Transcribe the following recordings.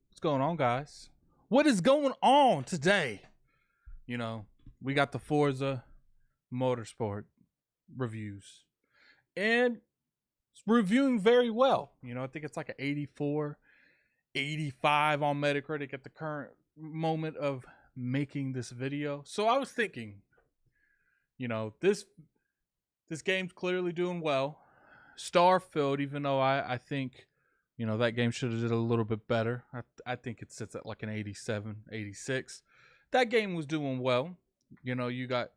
What's going on, guys? What is going on today? You know, we got the Forza Motorsport reviews, and it's reviewing very well. I think it's like an 84, 85 on Metacritic at the current moment of making this video. So I was thinking, this game's clearly doing well. Starfield, even though I think that game should have did a little bit better. I think it sits at like an 87, 86. That game was doing well. You got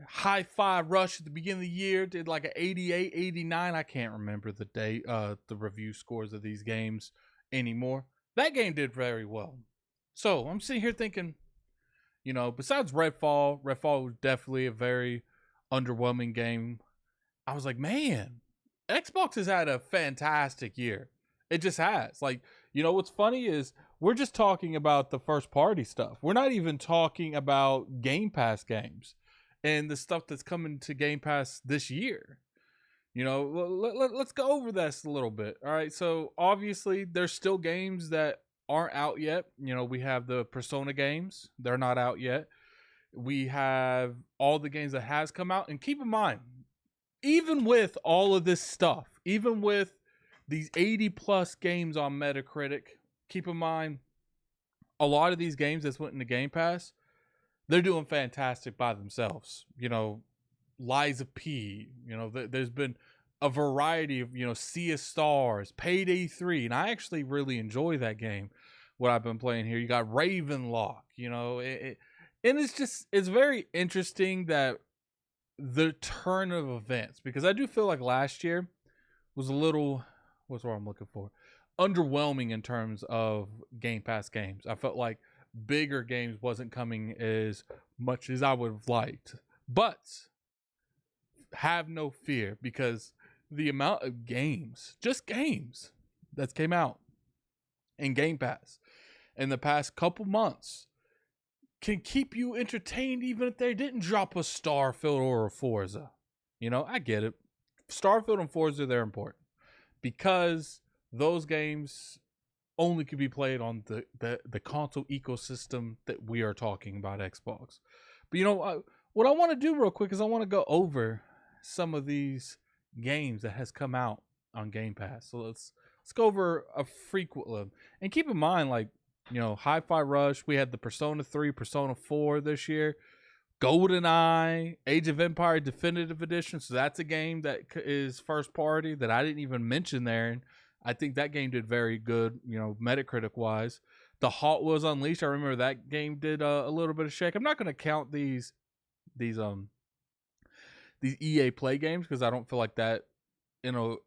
Hi-Fi Rush at the beginning of the year, did like an 88, 89. I can't remember the date, the review scores of these games anymore. That game did very well. So I'm sitting here thinking, besides Redfall was definitely a very underwhelming game. I was like, man, Xbox has had a fantastic year. It just has. Like, what's funny is we're just talking about the first party stuff. We're not even talking about Game Pass games and the stuff that's coming to Game Pass this year. Let's go over this a little bit. All right. So obviously there's still games that aren't out yet. We have the Persona games. They're not out yet. We have all the games that has come out. And keep in mind, even with all of this stuff, even with these 80 plus games on Metacritic, keep in mind, a lot of these games that's went into Game Pass, they're doing fantastic by themselves. Lies of P, there's been a variety of, Sea of Stars, Payday 3, and I actually really enjoy that game, what I've been playing here. You got Ravenlock, and it's very interesting that the turn of events, because I do feel like last year was a little, what's what I'm looking for, underwhelming in terms of Game Pass games. I felt like bigger games wasn't coming as much as I would have liked. But have no fear, because the amount of games, just games, that came out in Game Pass in the past couple months can keep you entertained even if they didn't drop a Starfield or a Forza. I get it. Starfield and Forza, they're important because those games only could be played on the console ecosystem that we are talking about, Xbox. But what I want to do real quick is I want to go over some of these games that has come out on Game Pass. So let's go over a frequent one. And keep in mind, like, Hi-Fi Rush, we had the Persona 3, Persona 4 this year. GoldenEye, Age of Empire Definitive Edition. So that's a game that is first party that I didn't even mention there. And I think that game did very good, Metacritic wise. The Hot Wheels Unleashed, I remember that game did a little bit of shake. I'm not going to count these EA Play games because I don't feel like that in a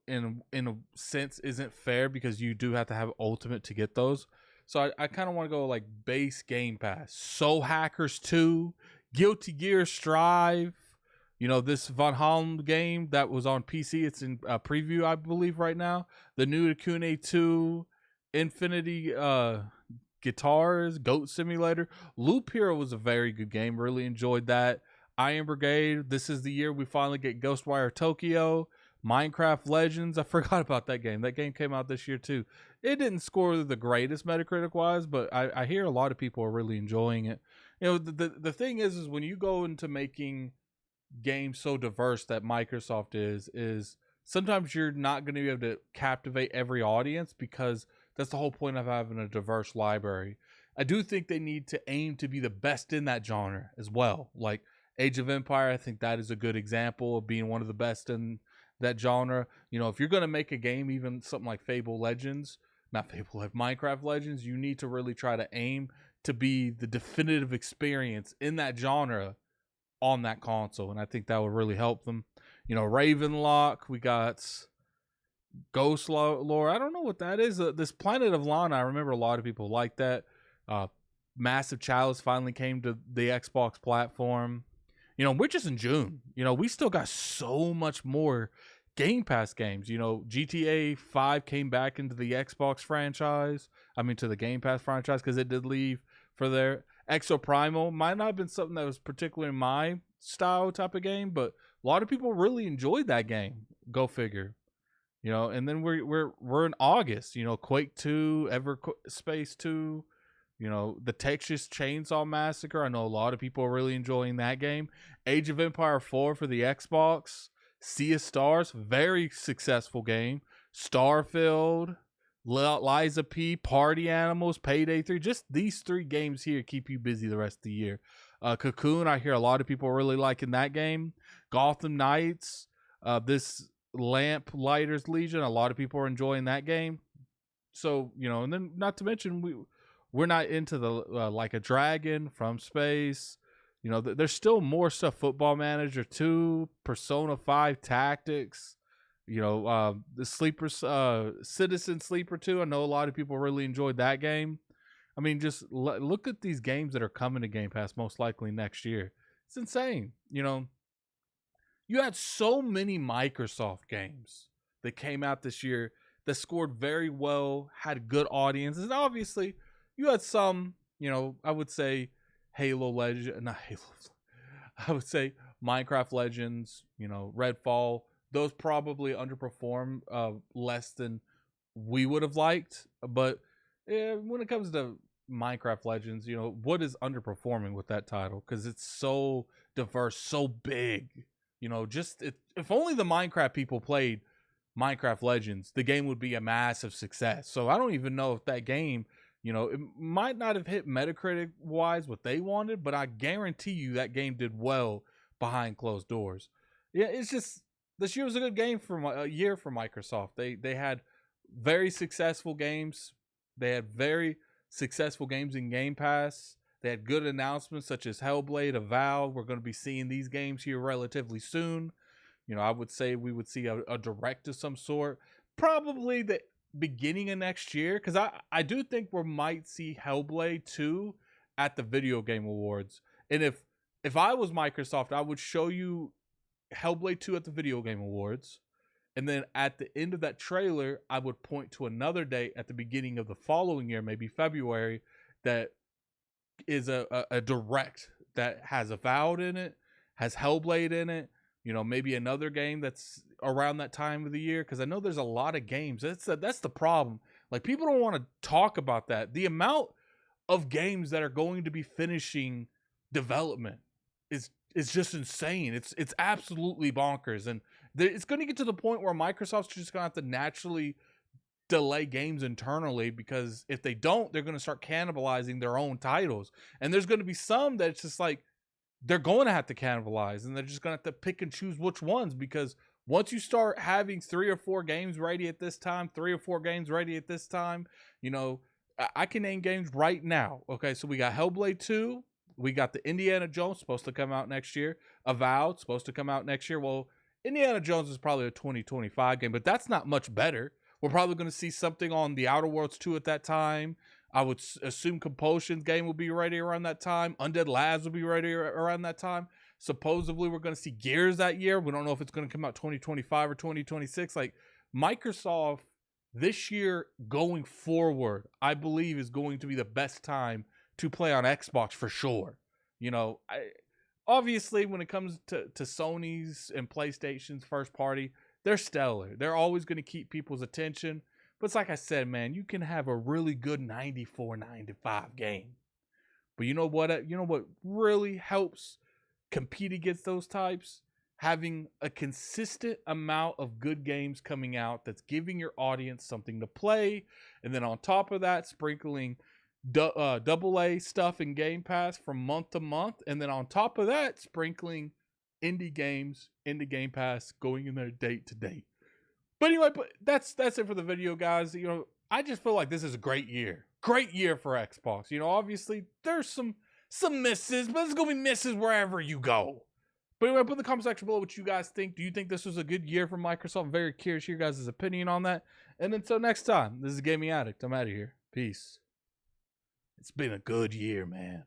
sense isn't fair, because you do have to have Ultimate to get those. So I kind of want to go like base Game Pass. Soul Hackers 2, Guilty Gear Strive, this Von Holland game that was on PC. It's in preview, I believe, right now. The new Akune 2, Infinity Guitars, Goat Simulator. Loop Hero was a very good game. Really enjoyed that. Iron Brigade. This is the year we finally get Ghostwire Tokyo. Minecraft Legends. I forgot about that game. That game came out this year too. It didn't score the greatest Metacritic wise, but I hear a lot of people are really enjoying it. The thing is when you go into making games so diverse that Microsoft is sometimes you're not going to be able to captivate every audience, because that's the whole point of having a diverse library. I do think they need to aim to be the best in that genre as well. Like Age of Empire, I think that is a good example of being one of the best in that genre. If you're going to make a game, even something like Minecraft Legends, you need to really try to aim to be the definitive experience in that genre on that console, and I think that would really help them. Ravenlock, we got Ghost Lore. I don't know what that is. This Planet of Lana, I remember a lot of people like that. Massive Chalice finally came to the Xbox platform. We're just in June. We still got so much more Game Pass games. GTA 5 came back into the Xbox franchise. To the Game Pass franchise, because it did leave for their Exoprimal. Might not have been something that was particularly my style type of game, but a lot of people really enjoyed that game. Go figure. You know, and then we're in August. You know, Quake 2, Space 2. You know, the Texas Chainsaw Massacre. I know a lot of people are really enjoying that game. Age of Empire 4 for the Xbox. Sea of Stars, very successful game. Starfield, Liza P, Party Animals, Payday 3. Just these 3 games here keep you busy the rest of the year. Cocoon, I hear a lot of people really liking that game. Gotham Knights, this Lamp Lighters Legion, a lot of people are enjoying that game. So, you know, and then not to mention we're not into the Like a Dragon from space. You know, there's still more stuff. Football Manager 2, Persona 5 Tactics. You know, the Citizen Sleeper 2. I know a lot of people really enjoyed that game. I mean, just look at these games that are coming to Game Pass most likely next year. It's insane. You know, you had so many Microsoft games that came out this year that scored very well, had good audiences. And obviously, you had some, you know, I would say I would say Minecraft Legends, you know, Redfall. Those probably underperform less than we would have liked. But when it comes to Minecraft Legends, you know, what is underperforming with that title? Because it's so diverse, so big. You know, if only the Minecraft people played Minecraft Legends, the game would be a massive success. So I don't even know if that game, you know, it might not have hit Metacritic wise what they wanted, but I guarantee you that game did well behind closed doors. Yeah, it's just this year was a good game for a year for Microsoft. They had very successful games. They had very successful games in Game Pass. They had good announcements such as Hellblade, Avowed. We're going to be seeing these games here relatively soon. You know, I would say we would see a direct of some sort. Probably the beginning of next year. Because I do think we might see Hellblade 2 at the Video Game Awards. And if I was Microsoft, I would show you Hellblade 2 at the Video Game Awards. And then at the end of that trailer, I would point to another date at the beginning of the following year, maybe February, that is a direct that has Avowed in it, has Hellblade in it, you know, maybe another game that's around that time of the year. Because I know there's a lot of games. That's the problem. Like, people don't want to talk about that. The amount of games that are going to be finishing development is just insane. It's absolutely bonkers. And it's going to get to the point where Microsoft's just going to have to naturally delay games internally, because if they don't, they're going to start cannibalizing their own titles. And there's going to be some that it's just like they're going to have to cannibalize, and they're just going to have to pick and choose which ones, because once you start having 3 or 4 games ready at this time, 3 or 4 games ready at this time, you know, I can name games right now. Okay, so we got Hellblade 2, we got the Indiana Jones supposed to come out next year, Avowed supposed to come out next year. Well, Indiana Jones is probably a 2025 game, but that's not much better. We're probably going to see something on The Outer Worlds 2 at that time. I would assume Compulsion's game will be ready around that time. Undead Labs will be ready around that time. Supposedly, we're going to see Gears that year. We don't know if it's going to come out 2025 or 2026. Like, Microsoft this year going forward, I believe, is going to be the best time to play on Xbox for sure. You know, obviously, when it comes to Sony's and PlayStation's first party, they're stellar. They're always going to keep people's attention. But it's like I said, man, you can have a really good 94, 95 game. But you know what? You know what really helps compete against those types? Having a consistent amount of good games coming out that's giving your audience something to play. And then on top of that, sprinkling AA stuff in Game Pass from month to month. And then on top of that, sprinkling indie games into Game Pass, going in there date to date. But anyway, that's it for the video, guys. You know, I just feel like this is a great year for Xbox. You know, obviously there's some misses, but there's gonna be misses wherever you go. But anyway, put in the comment section below what you guys think. Do you think this was a good year for Microsoft? I'm very curious your guys' opinion on that. And until next time, this is Gaming Addict. I'm out of here. Peace. It's been a good year, man.